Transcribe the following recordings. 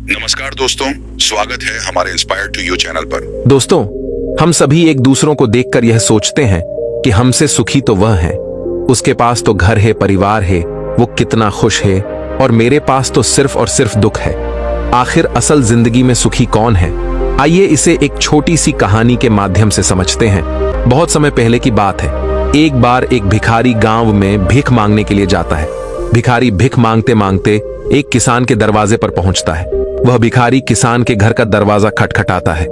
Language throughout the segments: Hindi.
नमस्कार दोस्तों, स्वागत है हमारे इंस्पायर टू यू चैनल पर। दोस्तों, हम सभी एक दूसरों को देखकर यह सोचते हैं कि हमसे सुखी तो वह है, उसके पास तो घर है, परिवार है, वो कितना खुश है, और मेरे पास तो सिर्फ और सिर्फ दुख है। आखिर असल जिंदगी में सुखी कौन है? आइए इसे एक छोटी सी कहानी के माध्यम से समझते हैं। बहुत समय पहले की बात है। एक बार एक भिखारी गांव में भीख मांगने के लिए जाता है। भिखारी भीख मांगते मांगते एक किसान के दरवाजे पर पहुंचता है। वह भिखारी किसान के घर का दरवाजा खटखटाता है,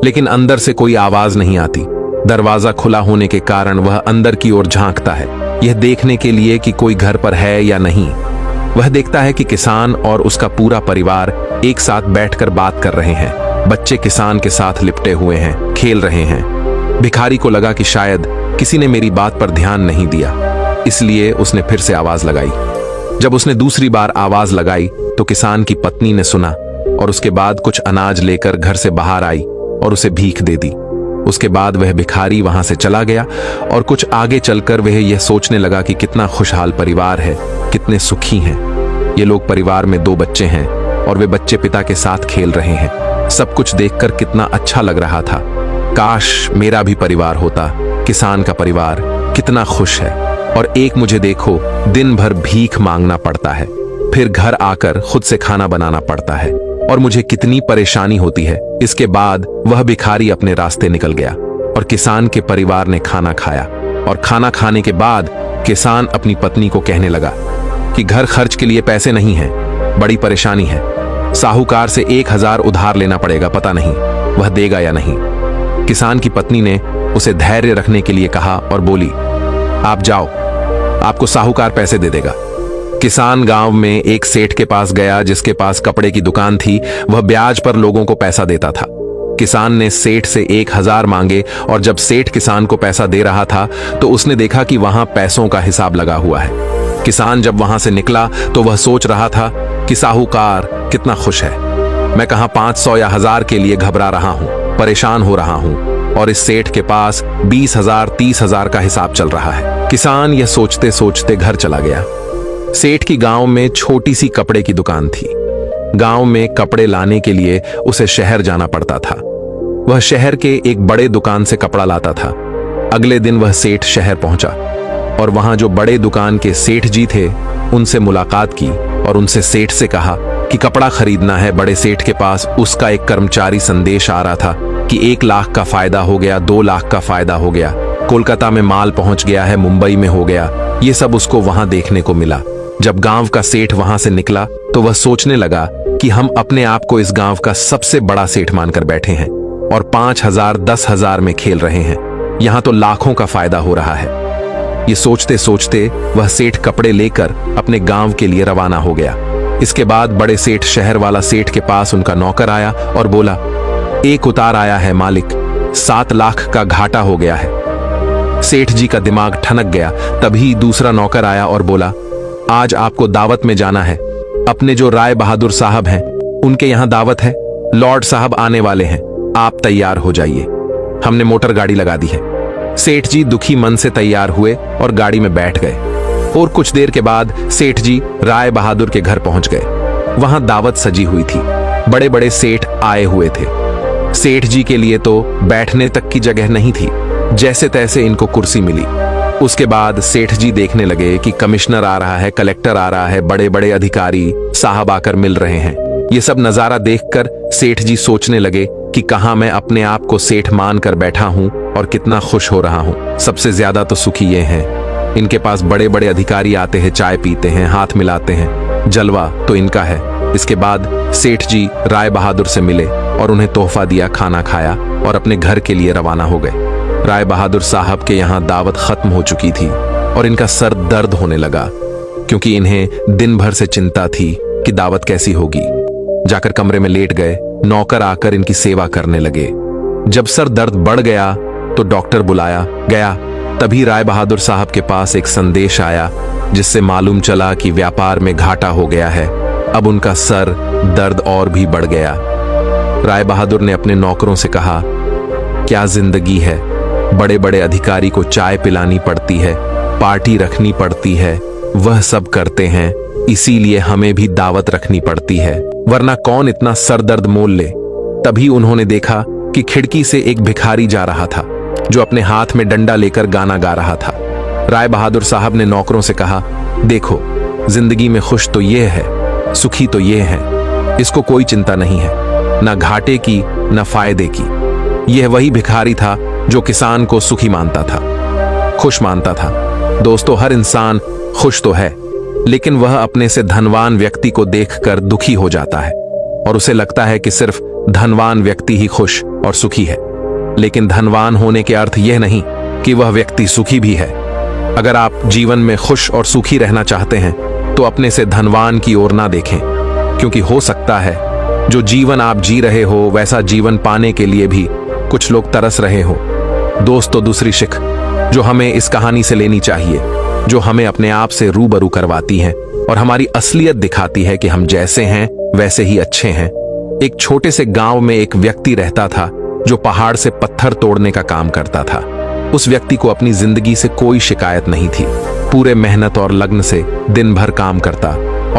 लेकिन अंदर से कोई आवाज नहीं आती। दरवाजा खुला होने के कारण वह अंदर की ओर झांकता है, यह देखने के लिए कि कोई घर पर है या नहीं। वह देखता है कि किसान और उसका पूरा परिवार एक साथ बैठकर बात कर रहे हैं। बच्चे किसान के साथ लिपटे हुए हैं, खेल रहे हैं। भिखारी को लगा कि शायद किसी ने मेरी बात पर ध्यान नहीं दिया, इसलिए उसने फिर से आवाज लगाई। जब उसने दूसरी बार आवाज लगाई तो किसान की पत्नी ने सुना और उसके बाद कुछ अनाज लेकर घर से बाहर आई और उसे भीख दे दी। उसके बाद वह भिखारी वहां से चला गया और कुछ आगे चलकर वह यह सोचने लगा कि कितना खुशहाल परिवार है, कितने सुखी हैं। ये लोग परिवार में 2 बच्चे हैं और वे बच्चे पिता के साथ खेल रहे हैं। सब कुछ देखकर कितना अच्छा लग रहा था। काश मेरा भी परिवार होता। किसान का परिवार कितना खुश है, और एक मुझे देखो, दिन भर भीख मांगना पड़ता है, फिर घर आकर खुद से खाना बनाना पड़ता है, और मुझे कितनी परेशानी होती है। इसके बाद वह भिखारी अपने रास्ते निकल गया और किसान के परिवार ने खाना खाया। और खाना खाने के बाद किसान अपनी पत्नी को कहने लगा कि घर खर्च के लिए पैसे नहीं हैं, बड़ी परेशानी है। साहूकार से 1000 उधार लेना पड़ेगा, पता नहीं वह देगा या नहीं। किसान की पत्नी ने उसे धैर्य रखने के लिए कहा और बोली, आप जाओ, आपको साहूकार पैसे दे देगा। किसान गांव में एक सेठ के पास गया जिसके पास कपड़े की दुकान थी। वह ब्याज पर लोगों को पैसा देता था। किसान ने सेठ से 1000 मांगे, और जब सेठ किसान को पैसा दे रहा था तो उसने देखा कि वहां पैसों का हिसाब लगा हुआ है। किसान जब वहां से निकला तो वह सोच रहा था कि साहूकार कितना खुश है। मैं कहां 500 या 1000 के लिए घबरा रहा हूं, परेशान हो रहा हूं, और इस सेठ के पास 20,000 30,000 का हिसाब चल रहा है। किसान यह सोचते सोचते घर चला गया। सेठ की गांव में छोटी सी कपड़े की दुकान थी। गांव में कपड़े लाने के लिए उसे शहर जाना पड़ता था। वह शहर के एक बड़े दुकान से कपड़ा लाता था। अगले दिन वह सेठ शहर पहुंचा और वहां जो बड़े दुकान के सेठ जी थे उनसे मुलाकात की और उनसे सेठ से कहा कि कपड़ा खरीदना है। बड़े सेठ के पास उसका एक कर्मचारी संदेश आ रहा था कि 1 लाख का फायदा हो गया, 2 लाख का फायदा हो गया, कोलकाता में माल पहुंच गया है, मुंबई में हो गया। ये सब उसको वहां देखने को मिला। जब गांव का सेठ वहां से निकला तो वह सोचने लगा कि हम अपने आप को इस गांव का सबसे बड़ा सेठ मानकर बैठे हैं और 5000 10,000 में खेल रहे हैं। यहां तो लाखों का फायदा हो रहा है। ये सोचते सोचते वह सेठ कपड़े लेकर अपने गांव के लिए रवाना हो गया। इसके बाद बड़े सेठ शहर वाला सेठ के पास उनका नौकर आया और बोला, एक उतार आया है मालिक, 7 लाख का घाटा हो गया है। सेठ जी का दिमाग ठनक गया। तभी दूसरा नौकर आया और बोला, आज आपको दावत में जाना है। अपने जो राय बहादुर साहब हैं उनके यहां दावत है। लॉर्ड साहब आने वाले हैं, आप तैयार हो जाइए। हमने मोटर गाड़ी लगा दी है। सेठ जी दुखी मन से तैयार हुए और गाड़ी में बैठ गए, और कुछ देर के बाद सेठ जी राय बहादुर के घर पहुंच गए। वहां दावत सजी हुई थी। बड़े बड़े सेठ आए हुए थे। सेठ जी के लिए तो बैठने तक की जगह नहीं थी। जैसे तैसे इनको कुर्सी मिली। उसके बाद सेठ जी देखने लगे कि कमिश्नर आ रहा है, कलेक्टर आ रहा है, बड़े बड़े अधिकारी साहब आकर मिल रहे हैं। ये सब नजारा देखकर सेठ जी सोचने लगे कि कहां मैं अपने आप को सेठ मानकर बैठा हूं और कितना खुश हो रहा हूं। सबसे ज्यादा तो सुखी ये हैं। इनके पास बड़े बड़े अधिकारी आते हैं, चाय पीते हैं, हाथ मिलाते हैं, जलवा तो इनका है। इसके बाद सेठ जी राय बहादुर से मिले और उन्हें तोहफा दिया, खाना खाया और अपने घर के लिए रवाना हो गए। राय बहादुर साहब के यहाँ दावत खत्म हो चुकी थी और इनका सर दर्द होने लगा, क्योंकि इन्हें दिन भर से चिंता थी कि दावत कैसी होगी। जाकर कमरे में लेट गए। नौकर आकर इनकी सेवा करने लगे। जब सर दर्द बढ़ गया तो डॉक्टर बुलाया गया। तभी राय बहादुर साहब के पास एक संदेश आया जिससे मालूम चला कि व्यापार में घाटा हो गया है। अब उनका सर दर्द और भी बढ़ गया। राय बहादुर ने अपने नौकरों से कहा, क्या जिंदगी है, बड़े बड़े अधिकारी को चाय पिलानी पड़ती है, पार्टी रखनी पड़ती है, वह सब करते हैं, इसीलिए हमें भी दावत रखनी पड़ती है, वरना कौन इतना सरदर्द मोल ले। तभी उन्होंने देखा कि खिड़की से एक भिखारी जा रहा था जो अपने हाथ में डंडा लेकर गाना गा रहा था। राय बहादुर साहब ने नौकरों से कहा, देखो, जिंदगी में खुश तो ये है, सुखी तो ये है, इसको कोई चिंता नहीं है, ना घाटे की ना फायदे की। यह वही भिखारी था जो किसान को सुखी मानता था, खुश मानता था। दोस्तों, हर इंसान खुश तो है, लेकिन वह अपने से धनवान व्यक्ति को देखकर दुखी हो जाता है और उसे लगता है कि सिर्फ धनवान व्यक्ति ही खुश और सुखी है। लेकिन धनवान होने के अर्थ यह नहीं कि वह व्यक्ति सुखी भी है। अगर आप जीवन में खुश और सुखी रहना चाहते हैं तो अपने से धनवान की ओर ना देखें, क्योंकि हो सकता है जो जीवन आप जी रहे हो वैसा जीवन पाने के लिए भी कुछ लोग तरस रहे हो। दोस्तों, दूसरी शिख जो हमें इस कहानी से लेनी चाहिए, जो हमें अपने आप से रूबरू करवाती है और हमारी असलियत दिखाती है कि हम जैसे हैं वैसे ही अच्छे हैं। एक छोटे से गांव में एक व्यक्ति रहता था जो पहाड़ से पत्थर तोड़ने का काम करता था। उस व्यक्ति को अपनी जिंदगी से कोई शिकायत नहीं थी। पूरे मेहनत और लगन से दिन भर काम करता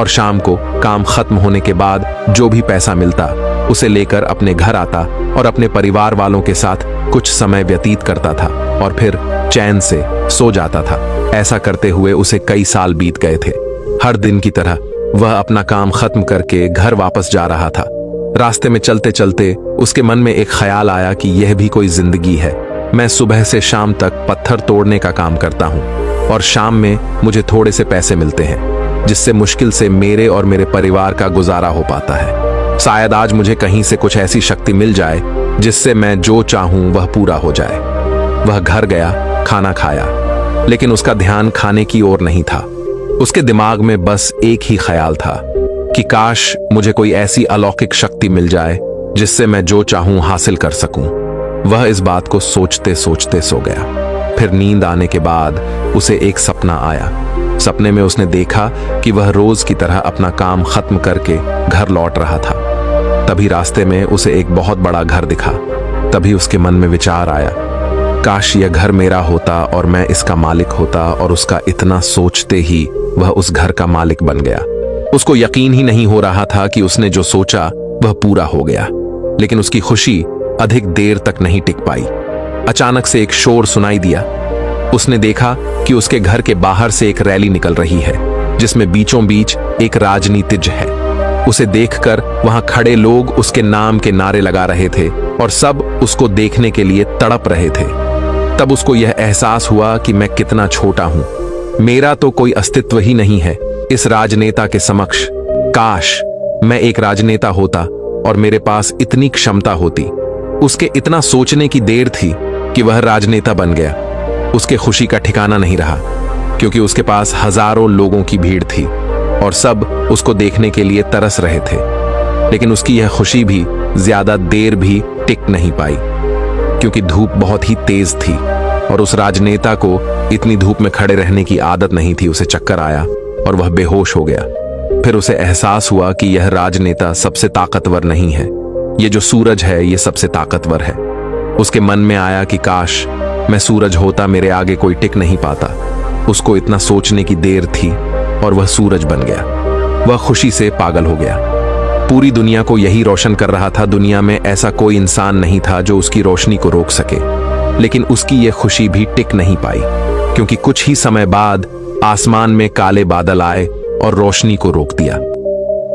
और शाम को काम खत्म होने के बाद जो भी पैसा मिलता उसे लेकर अपने घर आता और अपने परिवार वालों के साथ कुछ समय व्यतीत करता था और फिर चैन से सो जाता था। ऐसा करते हुए उसे कई साल बीत गए थे। हर दिन की तरह वह अपना काम खत्म करके घर वापस जा रहा था। रास्ते में चलते चलते उसके मन में एक ख्याल आया कि यह भी कोई जिंदगी है। मैं सुबह से शाम तक पत्थर तोड़ने का काम करता हूँ और शाम में मुझे थोड़े से पैसे मिलते हैं, जिससे मुश्किल से मेरे और मेरे परिवार का गुजारा हो पाता है। शायद आज मुझे कहीं से कुछ ऐसी शक्ति मिल जाए जिससे मैं जो चाहूं वह पूरा हो जाए। वह घर गया, खाना खाया, लेकिन उसका ध्यान खाने की ओर नहीं था। उसके दिमाग में बस एक ही ख्याल था कि काश मुझे कोई ऐसी अलौकिक शक्ति मिल जाए जिससे मैं जो चाहूं हासिल कर सकूं। वह इस बात को सोचते सोचते सो गया। फिर नींद आने के बाद उसे एक सपना आया। सपने में उसने देखा कि वह रोज की तरह अपना काम खत्म करके घर लौट रहा था। तभी रास्ते में उसे एक बहुत बड़ा घर दिखा। तभी उसके मन में विचार आया, काश यह घर मेरा होता और मैं इसका मालिक होता। और उसका इतना सोचते ही वह उस घर का मालिक बन गया। उसको यकीन ही नहीं हो रहा था कि उसने जो सोचा वह पूरा हो गया। लेकिन उसकी खुशी अधिक देर तक नहीं टिक पाई। अचानक से एक शोर सुनाई दिया। उसने देखा कि उसके घर के बाहर से एक रैली निकल रही है, जिसमें बीचों बीच एक राजनीतिज्ञ है। उसे देखकर वहां खड़े लोग उसके नाम के नारे लगा रहे थे और सब उसको देखने के लिए तड़प रहे थे। तब उसको यह एहसास हुआ कि मैं कितना छोटा हूं, मेरा तो कोई अस्तित्व ही नहीं है इस राजनेता के समक्ष। काश मैं एक राजनेता होता और मेरे पास इतनी क्षमता होती। उसके इतना सोचने की देर थी कि वह राजनेता बन गया। उसके खुशी का ठिकाना नहीं रहा, क्योंकि उसके पास हजारों लोगों की भीड़ थी और सब उसको देखने के लिए तरस रहे थे। लेकिन उसकी यह खुशी भी ज्यादा देर भी टिक नहीं पाई, क्योंकि धूप बहुत ही तेज थी और उस राजनेता को इतनी धूप में खड़े रहने की आदत नहीं थी। उसे चक्कर आया और वह बेहोश हो गया। फिर उसे एहसास हुआ कि यह राजनेता सबसे ताकतवर नहीं है, ये जो सूरज है ये सबसे ताकतवर है। उसके मन में आया कि काश मैं सूरज होता, मेरे आगे कोई टिक नहीं पाता। उसको इतना सोचने की देर थी और वह सूरज बन गया। वह खुशी से पागल हो गया। पूरी दुनिया को यही रोशन कर रहा था। दुनिया में ऐसा कोई इंसान नहीं था जो उसकी रोशनी को रोक सके। लेकिन उसकी यह खुशी भी टिक नहीं पाई, क्योंकि कुछ ही समय बाद आसमान में काले बादल आए और रोशनी को रोक दिया।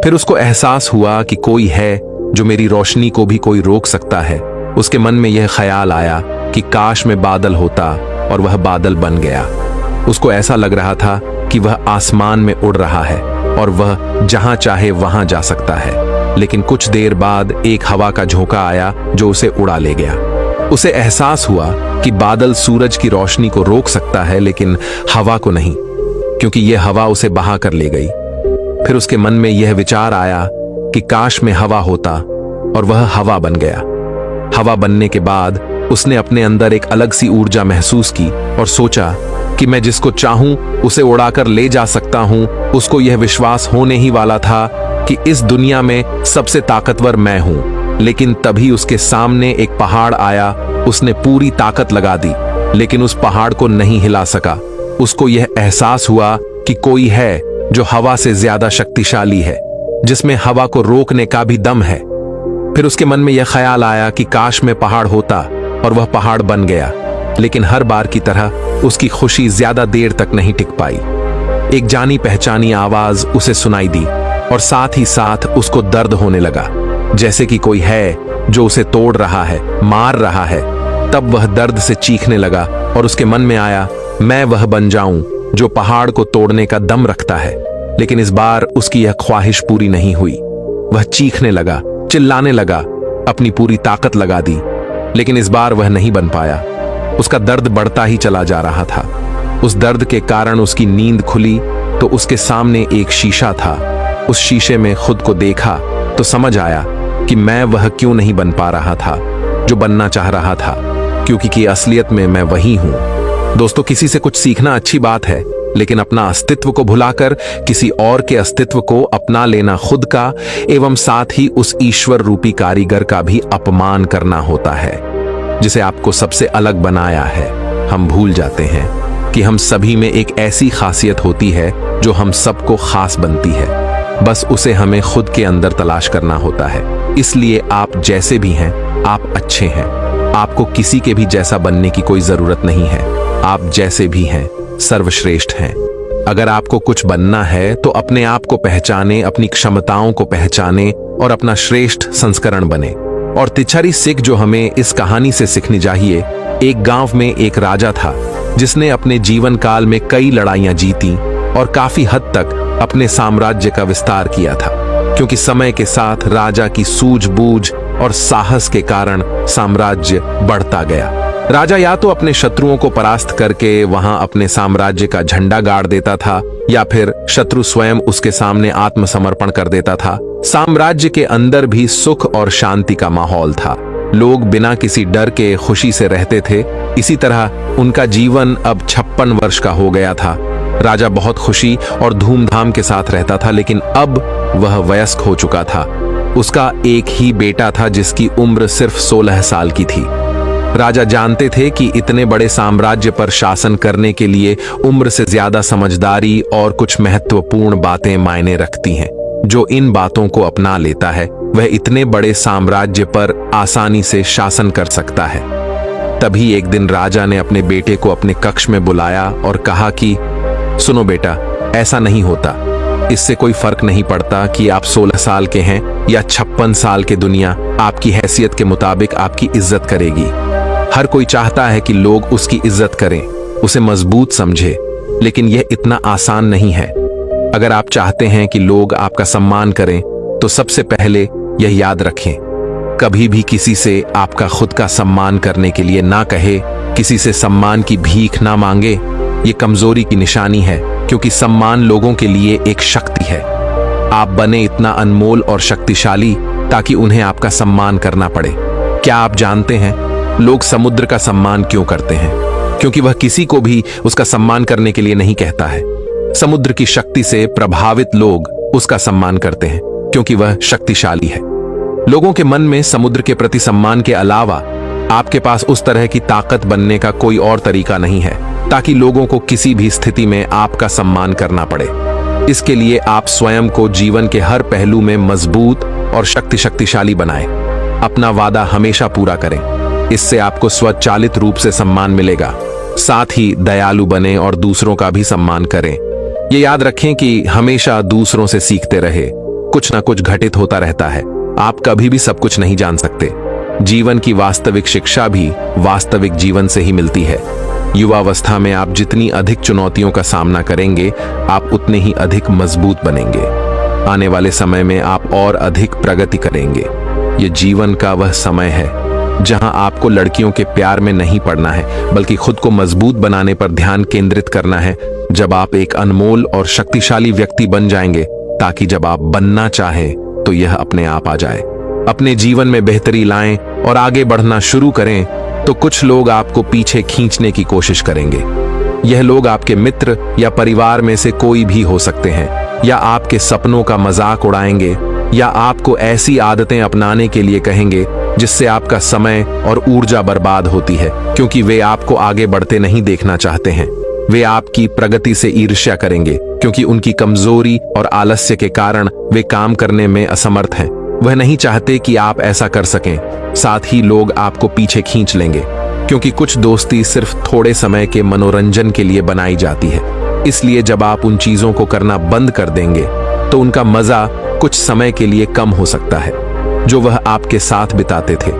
फिर उसको एहसास हुआ कि कोई है जो मेरी रोशनी को भी कोई रोक सकता है। उसके मन में यह ख्याल आया कि काश मैं बादल होता, और वह बादल बन गया। उसको ऐसा लग रहा था कि वह आसमान में उड़ रहा है और वह जहां चाहे वहां जा सकता है। लेकिन कुछ देर बाद एक हवा का झोंका आया जो उसे उड़ा ले गया। उसे एहसास हुआ कि बादल सूरज की रोशनी को रोक सकता है, लेकिन हवा को नहीं, क्योंकि यह हवा उसे बहा कर ले गई। फिर उसके मन में यह विचार आया कि काश मैं हवा होता, और वह हवा बन गया। हवा बनने के बाद उसने अपने अंदर एक अलग सी ऊर्जा महसूस की और सोचा कि मैं जिसको चाहूं उसे उड़ाकर ले जा सकता हूं। उसको यह विश्वास होने ही वाला था कि इस दुनिया में सबसे ताकतवर मैं हूं। लेकिन तभी उसके सामने एक पहाड़ आया। उसने पूरी ताकत लगा दी, लेकिन उस पहाड़ को नहीं हिला सका। उसको यह एहसास हुआ कि कोई है जो हवा से ज्यादा शक्तिशाली है, जिसमें हवा को रोकने का भी दम है। फिर उसके मन में यह ख्याल आया कि काश में पहाड़ होता, और वह पहाड़ बन गया। लेकिन हर बार की तरह उसकी खुशी ज्यादा देर तक नहीं टिक पाई। एक जानी पहचानी आवाज उसे सुनाई दी और साथ ही साथ उसको दर्द होने लगा, जैसे कि कोई है जो उसे तोड़ रहा है, मार रहा है। तब वह दर्द से चीखने लगा और उसके मन में आया, मैं वह बन जाऊं जो पहाड़ को तोड़ने का दम रखता है। लेकिन इस बार उसकी यह ख्वाहिश पूरी नहीं हुई। वह चीखने लगा, चिल्लाने लगा, अपनी पूरी ताकत लगा दी, लेकिन इस बार वह नहीं बन पाया। उसका दर्द बढ़ता ही चला जा रहा था। उस दर्द के कारण उसकी नींद खुली तो उसके सामने एक शीशा था। उस शीशे में खुद को देखा तो समझ आया कि मैं वह क्यों नहीं बन पा रहा था जो बनना चाह रहा था, क्योंकि असलियत में मैं वही हूं। दोस्तों, किसी से कुछ सीखना अच्छी बात है, लेकिन अपना अस्तित्व को भुलाकर किसी और के अस्तित्व को अपना लेना खुद का एवं साथ ही उस ईश्वर रूपी कारीगर का भी अपमान करना होता है, जिसे आपको सबसे अलग बनाया है। हम भूल जाते हैं कि हम सभी में एक ऐसी खासियत होती है जो हम सबको खास बनती है। बस उसे हमें खुद के अंदर तलाश करना होता है। इसलिए आप जैसे भी हैं, आप अच्छे हैं। आपको किसी के भी जैसा बनने की कोई जरूरत नहीं है। आप जैसे भी हैं, सर्वश्रेष्ठ हैं। अगर आपको कुछ बनना है तो अपने आप को पहचाने, अपनी क्षमताओं को पहचाने और अपना श्रेष्ठ संस्करण बने। और तिच्छारी सीख जो हमें इस कहानी से सीखनी चाहिए, एक गांव में एक राजा था जिसने अपने जीवन काल में कई लड़ाइयां जीती और काफी हद तक अपने साम्राज्य का विस्तार किया था, क्योंकि समय के साथ राजा की सूझबूझ और साहस के कारण साम्राज्य बढ़ता गया। राजा या तो अपने शत्रुओं को परास्त करके वहां अपने साम्राज्य का झंडा गाड़ देता था, या फिर शत्रु स्वयं उसके सामने आत्मसमर्पण कर देता था। साम्राज्य के अंदर भी सुख और शांति का माहौल था। लोग बिना किसी डर के खुशी से रहते थे। इसी तरह उनका जीवन अब 56 वर्ष का हो गया था। राजा बहुत खुशी और धूमधाम के साथ रहता था, लेकिन अब वह वयस्क हो चुका था। उसका एक ही बेटा था जिसकी उम्र सिर्फ 16 साल की थी। राजा जानते थे कि इतने बड़े साम्राज्य पर शासन करने के लिए उम्र से ज्यादा समझदारी और कुछ महत्वपूर्ण बातें मायने रखती हैं। जो इन बातों को अपना लेता है वह इतने बड़े साम्राज्य पर आसानी से शासन कर सकता है। तभी एक दिन राजा ने अपने बेटे को अपने कक्ष में बुलाया और कहा कि सुनो बेटा, ऐसा नहीं होता। इससे कोई फर्क नहीं पड़ता कि आप 16 साल के हैं या 56 साल के। दुनिया आपकी हैसियत के मुताबिक आपकी इज्जत करेगी। हर कोई चाहता है कि लोग उसकी इज्जत करें, उसे मजबूत समझे, लेकिन यह इतना आसान नहीं है। अगर आप चाहते हैं कि लोग आपका सम्मान करें तो सबसे पहले यह याद रखें, कभी भी किसी से आपका खुद का सम्मान करने के लिए ना कहे, किसी से सम्मान की भीख ना मांगे। ये कमजोरी की निशानी है, क्योंकि सम्मान लोगों के लिए एक शक्ति है। आप बने इतना अनमोल और शक्तिशाली ताकि उन्हें आपका सम्मान करना पड़े। क्या आप जानते हैं लोग समुद्र का सम्मान क्यों करते हैं? क्योंकि वह किसी को भी उसका सम्मान करने के लिए नहीं कहता है। समुद्र की शक्ति से प्रभावित लोग उसका सम्मान करते हैं, क्योंकि वह शक्तिशाली है। लोगों के मन में समुद्र के प्रति सम्मान के अलावा आपके पास उस तरह की ताकत बनने का कोई और तरीका नहीं है ताकि लोगों को किसी भी स्थिति में आपका सम्मान करना पड़े। इसके लिए आप स्वयं को जीवन के हर पहलू में मजबूत और शक्तिशाली बनाएं। अपना वादा हमेशा पूरा करें, इससे आपको स्वचालित रूप से सम्मान मिलेगा। साथ ही दयालु बने और दूसरों का भी सम्मान करें। ये याद रखें कि हमेशा दूसरों से सीखते रहे। कुछ ना कुछ घटित होता रहता है। आप कभी भी सब कुछ नहीं जान सकते। जीवन की वास्तविक शिक्षा भी वास्तविक जीवन से ही मिलती है। युवावस्था में आप जितनी अधिक चुनौतियों का सामना करेंगे, आप उतने ही अधिक मजबूत बनेंगे। आने वाले समय में आप और अधिक प्रगति करेंगे। ये जीवन का वह समय है जहां आपको लड़कियों के प्यार में नहीं पड़ना है, बल्कि खुद को मजबूत बनाने पर ध्यान केंद्रित करना है। जब आप एक अनमोल और शक्तिशाली व्यक्ति बन जाएंगे, ताकि जब आप बनना चाहें तो यह अपने आप आ जाए। अपने जीवन में बेहतरी लाएं और आगे बढ़ना शुरू करें, तो कुछ लोग आपको पीछे खींचने की कोशिश करेंगे। यह लोग आपके मित्र या परिवार में से कोई भी हो सकते हैं, या आपके सपनों का मजाक उड़ाएंगे, या आपको ऐसी आदतें अपनाने के लिए कहेंगे जिससे आपका समय और ऊर्जा बर्बाद होती है, क्योंकि वे आपको आगे बढ़ते नहीं देखना चाहते हैं। वे आपकी प्रगति से ईर्ष्या करेंगे क्योंकि उनकी कमजोरी और आलस्य के कारण वे काम करने में असमर्थ हैं। वह नहीं चाहते कि आप ऐसा कर सकें। साथ ही लोग आपको पीछे खींच लेंगे क्योंकि कुछ दोस्ती सिर्फ थोड़े समय के मनोरंजन के लिए बनाई जाती है। इसलिए जब आप उन चीजों को करना बंद कर देंगे तो उनका मजा कुछ समय के लिए कम हो सकता है जो वह आपके साथ बिताते थे।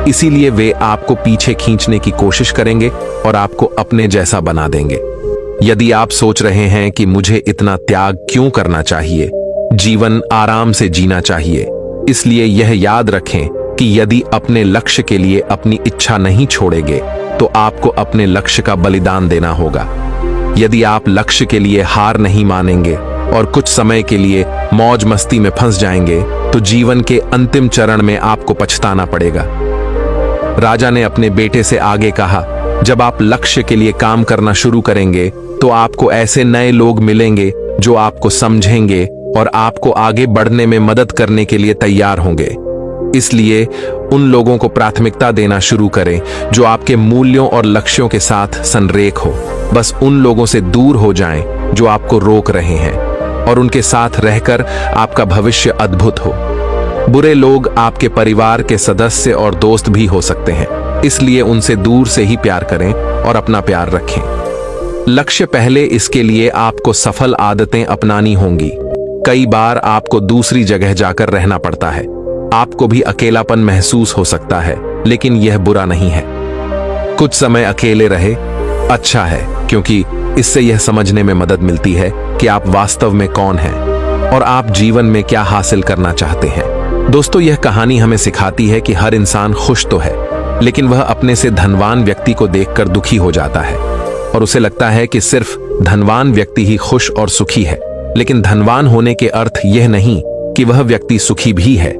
इसीलिए वे आपको पीछे खींचने की कोशिश करेंगे और आपको अपने जैसा बना देंगे। यदि आप सोच रहे हैं कि मुझे इतना त्याग क्यों करना चाहिए, जीवन आराम से जीना चाहिए, इसलिए यह याद रखें कि यदि अपने लक्ष्य के लिए अपनी इच्छा नहीं छोड़ेंगे तो आपको अपने लक्ष्य का बलिदान देना होगा। यदि आप लक्ष्य के लिए हार नहीं मानेंगे और कुछ समय के लिए मौज मस्ती में फंस जाएंगे तो जीवन के अंतिम चरण में आपको पछताना पड़ेगा। राजा ने अपने बेटे से आगे कहा, जब आप लक्ष्य के लिए काम करना शुरू करेंगे तो आपको ऐसे नए लोग मिलेंगे जो आपको समझेंगे और आपको आगे बढ़ने में मदद करने के लिए तैयार होंगे। इसलिए उन लोगों को प्राथमिकता देना शुरू करें जो आपके मूल्यों और लक्ष्यों के साथ संरेख हो। बस उन लोगों से दूर हो जाएं जो आपको रोक रहे हैं और उनके साथ रहकर आपका भविष्य अद्भुत हो। बुरे लोग आपके परिवार के सदस्य और दोस्त भी हो सकते हैं, इसलिए उनसे दूर से ही प्यार करें और अपना प्यार रखें। लक्ष्य पहले, इसके लिए आपको सफल आदतें अपनानी होंगी। कई बार आपको दूसरी जगह जाकर रहना पड़ता है। आपको भी अकेलापन महसूस हो सकता है, लेकिन यह बुरा नहीं है। कुछ समय अकेले रहे अच्छा है क्योंकि इससे यह समझने में मदद मिलती है कि आप वास्तव में कौन हैं और आप जीवन में क्या हासिल करना चाहते हैं। दोस्तों, यह कहानी हमें सिखाती है कि हर इंसान खुश तो है, लेकिन वह अपने से धनवान व्यक्ति को देखकर दुखी हो जाता है और उसे लगता है कि सिर्फ धनवान व्यक्ति ही खुश और सुखी है। लेकिन धनवान होने के अर्थ यह नहीं कि वह व्यक्ति सुखी भी है।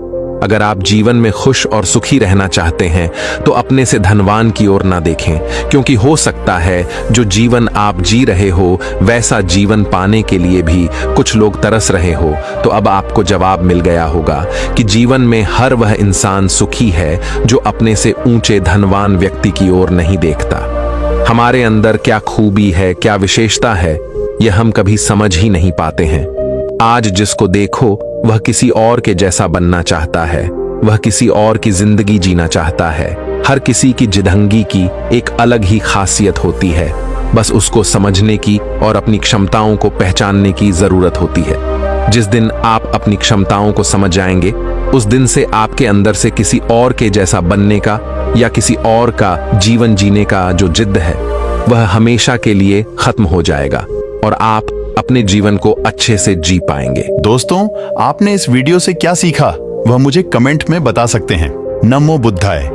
अगर आप जीवन में खुश और सुखी रहना चाहते हैं तो अपने से धनवान की ओर ना देखें, क्योंकि हो सकता है जो जीवन आप जी रहे हो वैसा जीवन पाने के लिए भी कुछ लोग तरस रहे हो। तो अब आपको जवाब मिल गया होगा कि जीवन में हर वह इंसान सुखी है जो अपने से ऊंचे धनवान व्यक्ति की ओर नहीं देखता। हमारे अंदर क्या खूबी है, क्या विशेषता है, यह हम कभी समझ ही नहीं पाते हैं। आज जिसको देखो वह किसी और के जैसा बनना चाहता है, वह किसी और की जिंदगी जीना चाहता है। हर किसी की जिदंगी की एक अलग ही खासियत होती है, बस उसको समझने की और अपनी क्षमताओं को पहचानने की जरूरत होती है। जिस दिन आप अपनी क्षमताओं को समझ जाएंगे, उस दिन से आपके अंदर से किसी और के जैसा बनने का या किसी और का जीवन जीने का जो जिद है वह हमेशा के लिए खत्म हो जाएगा और आप अपने जीवन को अच्छे से जी पाएंगे। दोस्तों, आपने इस वीडियो से क्या सीखा वह मुझे कमेंट में बता सकते हैं। नमो बुद्धाय।